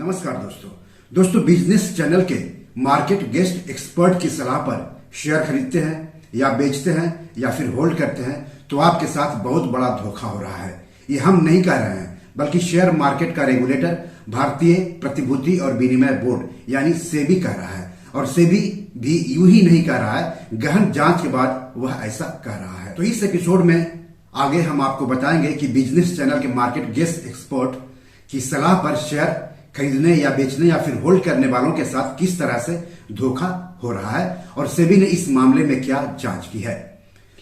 नमस्कार दोस्तों business channel के मार्केट गेस्ट एक्सपर्ट की सलाह पर शेयर खरीदते हैं या बेचते हैं या फिर होल्ड करते हैं तो आपके साथ बहुत बड़ा धोखा हो रहा है। ये हम नहीं कह रहे हैं बल्कि शेयर मार्केट का रेगुलेटर भारतीय प्रतिभूति और विनिमय बोर्ड यानी सेबी कह रहा है। और सेबी भी यूं ही नहीं कह रहा है, गहन जांच के बाद वह ऐसा कह रहा है। तो इस एपिसोड में आगे हम आपको बताएंगे कि बिजनेस चैनल के मार्केट गेस्ट एक्सपर्ट की सलाह पर शेयर खरीदने या बेचने या फिर होल्ड करने वालों के साथ किस तरह से धोखा हो रहा है और सेबी ने इस मामले में क्या जांच की है।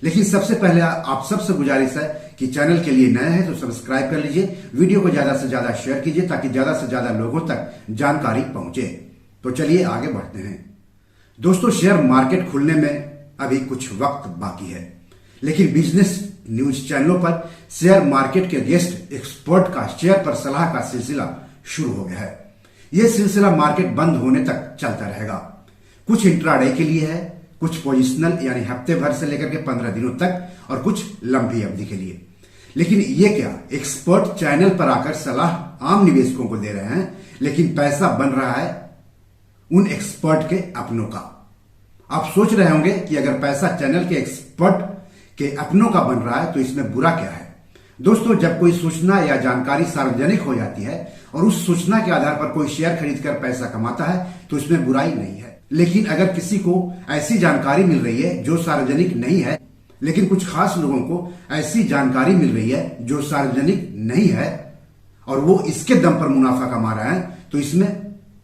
लेकिन सबसे पहले आप सबसे गुजारिश है कि चैनल के लिए नए हैं तो सब्सक्राइब कर लीजिए, वीडियो को ज्यादा से ज्यादा शेयर कीजिए ताकि ज्यादा से ज्यादा लोगों तक जानकारी पहुंचे। तो चलिए आगे बढ़ते हैं। दोस्तों, शेयर मार्केट खुलने में अभी कुछ वक्त बाकी है, लेकिन बिजनेस न्यूज चैनलों पर शेयर मार्केट के गेस्ट एक्सपर्ट का शेयर पर सलाह का सिलसिला शुरू हो गया है। यह सिलसिला मार्केट बंद होने तक चलता रहेगा। कुछ इंट्राडे के लिए है, कुछ पोजिशनल यानी हफ्ते भर से लेकर के 15 दिनों तक और कुछ लंबी अवधि के लिए। लेकिन ये क्या, एक्सपर्ट चैनल पर आकर सलाह आम निवेशकों को दे रहे हैं, लेकिन पैसा बन रहा है उन एक्सपर्ट के अपनों का। आप सोच रहे होंगे कि अगर पैसा चैनल के एक्सपर्ट के अपनों का बन रहा है तो इसमें बुरा क्या है। दोस्तों, जब कोई सूचना या जानकारी सार्वजनिक हो जाती है और उस सूचना के आधार पर कोई शेयर खरीदकर पैसा कमाता है तो इसमें बुराई नहीं है। लेकिन अगर किसी को ऐसी जानकारी मिल रही है जो सार्वजनिक नहीं है, लेकिन कुछ खास लोगों को ऐसी जानकारी मिल रही है जो सार्वजनिक नहीं है और वो इसके दम पर मुनाफा कमा रहे हैं, तो इसमें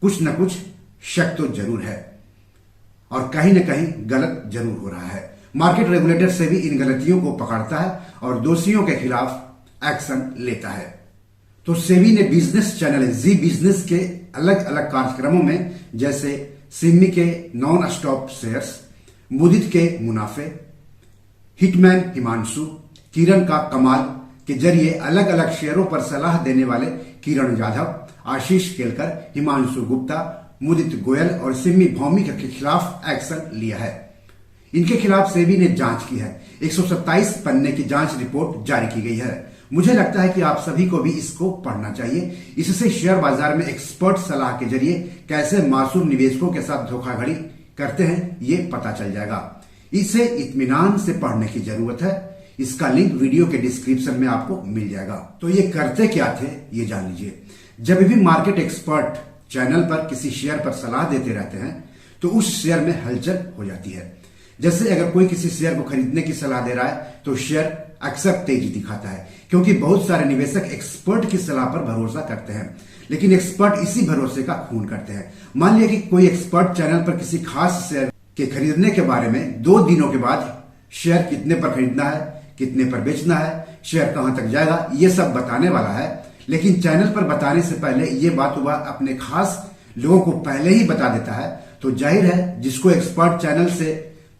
कुछ न कुछ शक तो जरूर है और कहीं न कहीं गलत जरूर हो रहा है। मार्केट रेगुलेटर से भी इन गलतियों को पकड़ता है और दोषियों के खिलाफ एक्शन लेता है। तो सेबी ने बिजनेस चैनल जी बिजनेस के अलग अलग कार्यक्रमों में, जैसे सिमी के नॉन स्टॉप शेयर्स, मुदित के मुनाफे, हिटमैन हिमांशु, किरण का कमाल के जरिए अलग अलग शेयरों पर सलाह देने वाले किरण जाधव, आशीष केलकर, हिमांशु गुप्ता, मुदित गोयल और सिमी भौमिक के खिलाफ एक्शन लिया है। इनके खिलाफ सेबी ने जांच की है। 127 पन्ने की जांच रिपोर्ट जारी की गई है। मुझे लगता है कि आप सभी को भी इसको पढ़ना चाहिए। इससे शेयर बाजार में एक्सपर्ट सलाह के जरिए कैसे मासूम निवेशकों के साथ धोखाधड़ी करते हैं ये पता चल जाएगा। इसे इत्मीनान से पढ़ने की जरूरत है। इसका लिंक वीडियो के डिस्क्रिप्शन में आपको मिल जाएगा। तो ये करते क्या थे ये जान लीजिए। जब भी मार्केट एक्सपर्ट चैनल पर किसी शेयर पर सलाह देते रहते हैं तो उस शेयर में हलचल हो जाती है। जैसे अगर कोई किसी शेयर को खरीदने की सलाह दे रहा है तो शेयर अक्सर तेजी दिखाता है, क्योंकि बहुत सारे निवेशक एक्सपर्ट की सलाह पर भरोसा करते हैं, लेकिन एक्सपर्ट इसी भरोसे का खून करते हैं। मान लिया कि कोई एक्सपर्ट चैनल पर किसी खास शेयर के खरीदने के बारे में 2 दिनों के बाद शेयर कितने पर खरीदना है, कितने पर बेचना है, शेयर कहां तक जाएगा, ये सब बताने वाला है। लेकिन चैनल पर बताने से पहले ये बात वह अपने खास लोगों को पहले ही बता देता है, तो जाहिर है जिसको एक्सपर्ट चैनल से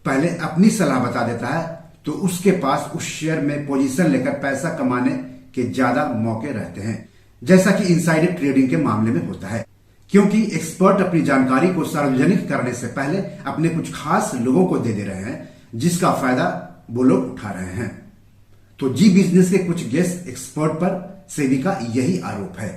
पहले अपनी सलाह बता देता है तो उसके पास उस शेयर में पोजीशन लेकर पैसा कमाने के ज्यादा मौके रहते हैं, जैसा कि इनसाइडर ट्रेडिंग के मामले में होता है। क्योंकि एक्सपर्ट अपनी जानकारी को सार्वजनिक करने से पहले अपने कुछ खास लोगों को दे रहे हैं, जिसका फायदा वो लोग उठा रहे हैं। तो जी बिजनेस के कुछ गेस्ट एक्सपर्ट पर सेबी का यही आरोप है।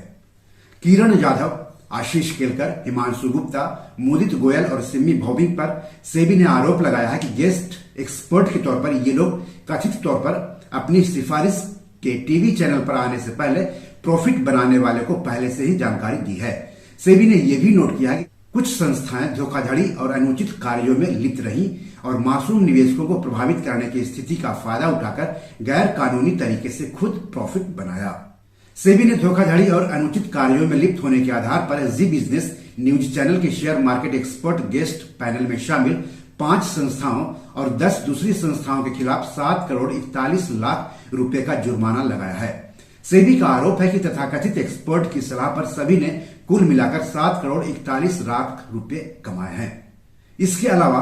किरण जाधव, आशीष केलकर, हिमांशु गुप्ता, मुदित गोयल और सिमी भौमिक पर सेबी ने आरोप लगाया है कि गेस्ट एक्सपर्ट के तौर पर ये लोग कथित तौर पर अपनी सिफारिश के टीवी चैनल पर आने से पहले प्रॉफिट बनाने वाले को पहले से ही जानकारी दी है। सेबी ने यह भी नोट किया कि कुछ संस्थाएं धोखाधड़ी और अनुचित कार्यों में लिप्त रही और मासूम निवेशकों को प्रभावित करने की स्थिति का फायदा उठाकर गैर कानूनी तरीके से खुद प्रॉफिट बनाया। सेबी ने धोखाधड़ी और अनुचित कार्यों में लिप्त होने के आधार पर जी बिजनेस न्यूज चैनल के share market expert guest panel में शामिल 5 संस्थाओं और 10 दूसरी संस्थाओं के खिलाफ 7 करोड़ 41 लाख रुपए का जुर्माना लगाया है। सेबी का आरोप है कि तथाकथित एक्सपर्ट की सलाह पर सभी ने कुल मिलाकर 7 करोड़ 41 लाख रुपए कमाए हैं। इसके अलावा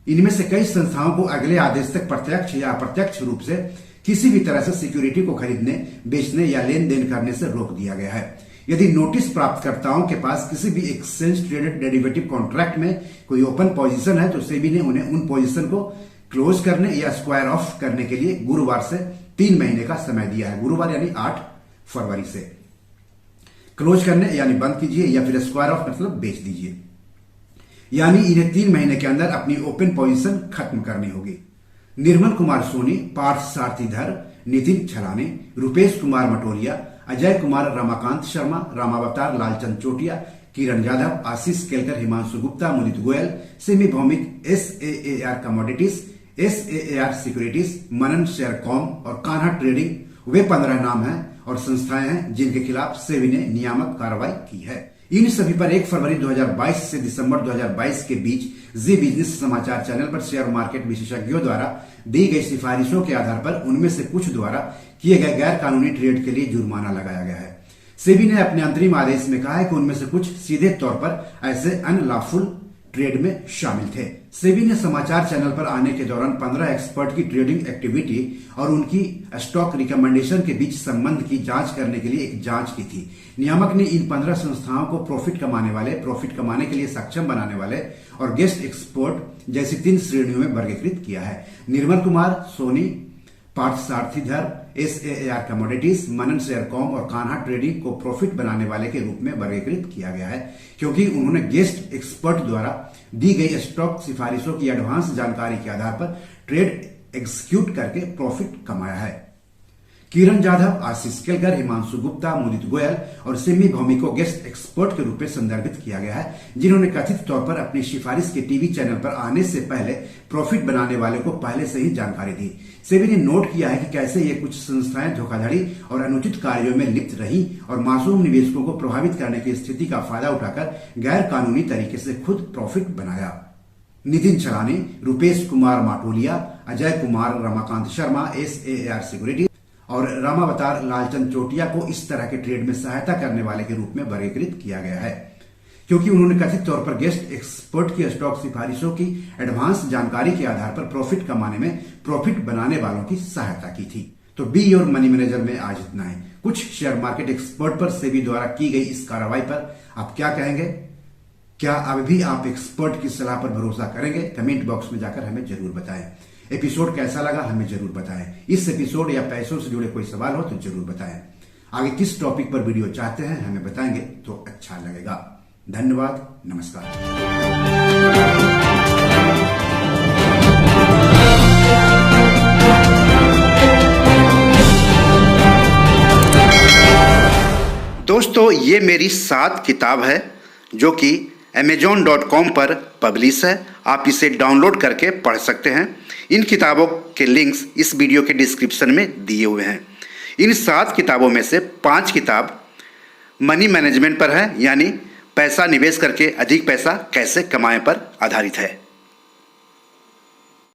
इनमें से कई संस्थाओं को अगले आदेश तक प्रत्यक्ष या अप्रत्यक्ष रूप से किसी भी तरह से सिक्योरिटी को खरीदने, बेचने या लेन देन करने से रोक दिया गया है। यदि नोटिस प्राप्तकर्ताओं के पास किसी भी एक्सचेंज ट्रेडेड डेरिवेटिव कॉन्ट्रैक्ट में कोई ओपन पोजीशन है तो सेबी ने उन्हें उन पोजीशन को क्लोज करने या स्क्वायर ऑफ करने के लिए गुरुवार से 3 महीने का समय दिया है। गुरुवार यानी 8 फरवरी से। क्लोज करने यानी बंद कीजिए, या फिर स्क्वायर ऑफ मतलब बेच दीजिए। यानी इन्हें 3 महीने के अंदर अपनी ओपन पोजीशन खत्म करनी होगी। Nirmal Kumar Soni, Parth Sarathidhar, Nitin Chhalani, Rupesh Kumar Matoria, Ajay Kumar, Ramakant Sharma, Ramavtar Lalchand Chotia, Kiran Yadav, Ashish Kelkar, Himanshu Gupta, Mudit Goyal, Simi Bhowmik, SAAR commodities, SAAR securities, Manan Sharecom और कान्हा ट्रेडिंग वे 15 नाम हैं और संस्थाएं हैं जिनके खिलाफ सेबी ने नियामक कार्रवाई की है। इन सभी पर 1 फरवरी 2022 से दिसंबर 2022 के बीच जी बिजनेस समाचार चैनल पर शेयर मार्केट विशेषज्ञों द्वारा दी गई सिफारिशों के आधार पर उनमें से कुछ द्वारा किए गए गैर कानूनी ट्रेड के लिए जुर्माना लगाया गया है। सेबी ने अपने अंतरिम आदेश में कहा है कि उनमें से कुछ सीधे तौर पर ऐसे अनलॉफुल ट्रेड में शामिल थे। सेबी ने समाचार चैनल पर आने के दौरान 15 एक्सपर्ट की ट्रेडिंग एक्टिविटी और उनकी स्टॉक रिकमेंडेशन के बीच संबंध की जांच करने के लिए एक जांच की थी। नियामक ने इन 15 संस्थाओं को प्रॉफिट कमाने वाले, प्रॉफिट कमाने के लिए सक्षम बनाने वाले और गेस्ट एक्सपर्ट जैसी 3 श्रेणियों में वर्गीकृत किया है। निर्मल कुमार सोनी, पार्थ सारथीधर, SAAR कमोडिटीज, मनन शेयरकॉम और कान्हा ट्रेडिंग को प्रॉफिट बनाने वाले के रूप में वर्गीकृत किया गया है क्योंकि उन्होंने गेस्ट एक्सपर्ट द्वारा दी गई स्टॉक सिफारिशों की एडवांस जानकारी के आधार पर ट्रेड एग्जीक्यूट करके प्रॉफिट कमाया है। किरण यादव, आशीष केलकर, हिमांशु गुप्ता, मुदित गोयल और सिमी भौमिक को गेस्ट एक्सपर्ट के रूप में संदर्भित किया गया है, जिन्होंने कथित तौर पर अपनी सिफारिश के टीवी चैनल पर आने से पहले प्रॉफिट बनाने वाले को पहले से ही जानकारी दी। सेबी ने नोट किया है कि कैसे ये कुछ संस्थाएं धोखाधड़ी और अनुचित कार्यों में लिप्त रही और मासूम निवेशकों को प्रभावित करने की स्थिति का फायदा उठाकर गैर कानूनी तरीके से खुद प्रॉफिट बनाया। नितिन छलानी, रुपेश कुमार माटोलिया, अजय कुमार, रमाकांत शर्मा, SAAR सिक्योरिटी और रामावतार लालचंद चोटिया को इस तरह के ट्रेड में सहायता करने वाले के रूप में वर्गीकृत किया गया है क्योंकि उन्होंने कथित तौर पर गेस्ट एक्सपर्ट की स्टॉक सिफारिशों की एडवांस जानकारी के आधार पर प्रॉफिट कमाने में प्रॉफिट बनाने वालों की सहायता की थी। तो बी योर मनी मैनेजर में आज इतना है। कुछ शेयर मार्केट एक्सपर्ट पर सेबी द्वारा की गई इस कार्रवाई पर आप क्या कहेंगे? क्या अब भी आप एक्सपर्ट की सलाह पर भरोसा करेंगे? कमेंट बॉक्स में जाकर हमें जरूर बताएं। एपिसोड कैसा लगा हमें जरूर बताएं। इस एपिसोड या पैसों से जुड़े कोई सवाल हो तो जरूर बताएं। आगे किस टॉपिक पर वीडियो चाहते हैं हमें बताएंगे तो अच्छा लगेगा। धन्यवाद, नमस्कार। दोस्तों, ये मेरी 7 किताब है जो कि Amazon.com पर पब्लिश है। आप इसे डाउनलोड करके पढ़ सकते हैं। इन किताबों के लिंक्स इस वीडियो के डिस्क्रिप्शन में दिए हुए हैं। इन 7 किताबों में से 5 किताब मनी मैनेजमेंट पर है, यानी पैसा निवेश करके अधिक पैसा कैसे कमाएं पर आधारित है।